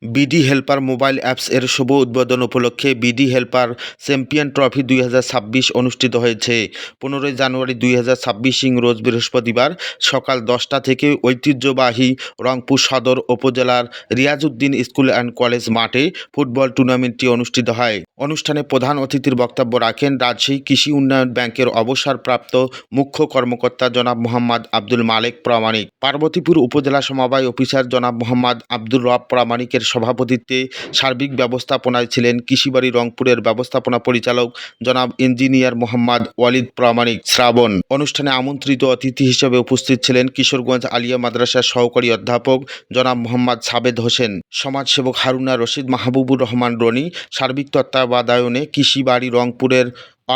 BD helper mobile apps এর শুভ উদ্বোধন উপলক্ষে বিডি হেল্পার চ্যাম্পিয়ন ট্রফি 2026 অনুষ্ঠিত হয়েছে। 15 জানুয়ারি 2026 রোজ বৃহস্পতিবার সকাল 10টা থেকে ঐতিহ্যবাহী রংপুর সদর উপজেলার রিয়াজউদ্দিন স্কুল অ্যান্ড কলেজ মাঠে ফুটবল টুর্নামেন্টটি অনুষ্ঠিত হয়। অনুষ্ঠানে প্রধান অতিথির বক্তব্য রাখেন রাজশাহী কৃষি উন্নয়ন ব্যাংকের অবসরপ্রাপ্ত মুখ্য কর্মকর্তা জনাব মোহাম্মদ আব্দুল মালেক প্রামাণিক। পার্বতীপুর উপজেলা সমবায় অফিসার জনাব মোহাম্মদ আব্দুর রব প্রামাণিকের সভাপতিত্বে সার্বিক ব্যবস্থাপনায় ছিলেন কৃষিবাড়ি রংপুরের ব্যবস্থাপনা পরিচালক জনাব ইঞ্জিনিয়ার মোহাম্মদ ওয়ালিদ প্রামাণিক শ্রাবণ। অনুষ্ঠানে আমন্ত্রিত অতিথি হিসেবে উপস্থিত ছিলেন কিশোরগঞ্জ আলিয়া মাদ্রাসার সহকারী অধ্যাপক জনাব মোহাম্মদ সাবেদ হোসেন, সমাজসেবক হারুনা রশিদ, মাহবুবুর রহমান রনি। সার্বিক তত্ত্বাবধানে কৃষিবাড়ি রংপুরের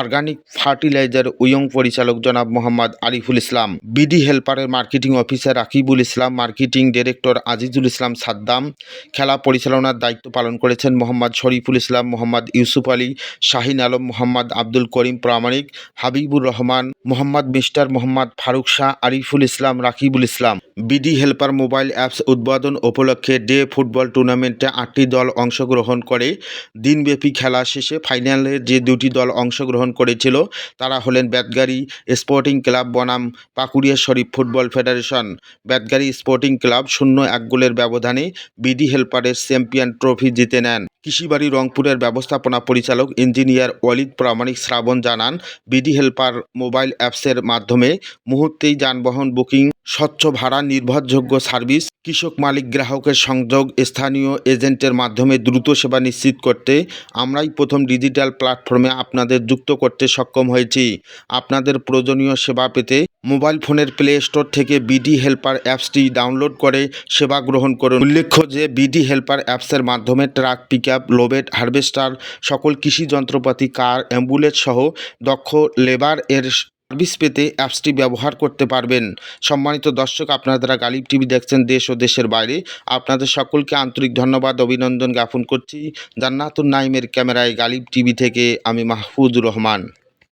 অর্গানিক ফার্টিলাইজার উইং পরিচালক জনাব Mohammad Ariful Islam, BD হেল্পারের marketing officer Rakibul ইসলাম, মার্কেটিং ডিরেক্টর আজিজুল ইসলাম সাদ্দাম। খেলা পরিচালনার দায়িত্ব পালন করেছেন মোহাম্মদ শরীফুল ইসলাম, মোহাম্মদ ইউসুফ আলী, শাহিন আলম, মোহাম্মদ আব্দুল করিম প্রামাণিক, হাবিবুর রহমান, মোহাম্মদ মিস্টার, মোহাম্মদ ফারুক শাহ, আরিফুল ইসলাম, রাকিবুল ইসলাম। বিডি হেল্পার মোবাইল অ্যাপস উদ্বোধন উপলক্ষে ডে ফুটবল টুর্নামেন্টে 8টি দল অংশগ্রহণ করে। দিনব্যাপী খেলা শেষে ফাইনালে যে দুটি দল অংশগ্রহণ করেছিল তারা হলেন বেতগাড়ি স্পোর্টিং ক্লাব বনাম পাকুড়িয়া শরীফ football federation. Betgari sporting club 0-1 গোলের ব্যবধানে বিডি হেল্পারের চ্যাম্পিয়ন ট্রফি জিতে নেন। কৃষিবাড়ি রংপুরের ব্যবস্থাপনা পরিচালক ইঞ্জিনিয়ার ওয়ালিদ প্রামাণিক শ্রাবণ জানান, বিডি হেল্পার মোবাইল অ্যাপসের মাধ্যমে মুহূর্তেই যানবাহন বুকিং, স্বচ্ছ ভাড়া, নির্ভরযোগ্য সার্ভিস, কৃষক মালিক গ্রাহকের সংযোগ, স্থানীয় এজেন্টের মাধ্যমে দ্রুত সেবা নিশ্চিত করতে আমরাই প্রথম ডিজিটাল প্ল্যাটফর্মে আপনাদের যুক্ত করতে সক্ষম হয়েছি। আপনাদের প্রয়োজনীয় সেবা পেতে মোবাইল ফোনের প্লে স্টোর থেকে বিডি হেল্পার অ্যাপসটি ডাউনলোড করে সেবা গ্রহণ করুন। উল্লেখ্য যে বিডি হেল্পার অ্যাপসের মাধ্যমে ট্রাক, পিকআপ, লোবেট, হারভেস্টার, সকল কৃষি যন্ত্রপাতি, কার, অ্যাম্বুলেন্স সহ দক্ষ লেবার এর সার্ভিস পেতে অ্যাপসটি ব্যবহার করতে পারবেন। সম্মানিত দর্শক, আপনারা যারা গালিব টিভি দেখছেন দেশ ও দেশের বাইরে, আপনাদের সকলকে আন্তরিক ধন্যবাদ, অভিনন্দন জ্ঞাপন করছি। জান্নাতুন নাইমের ক্যামেরায় গালিব টিভি থেকে আমি মাহফুজুর রহমান।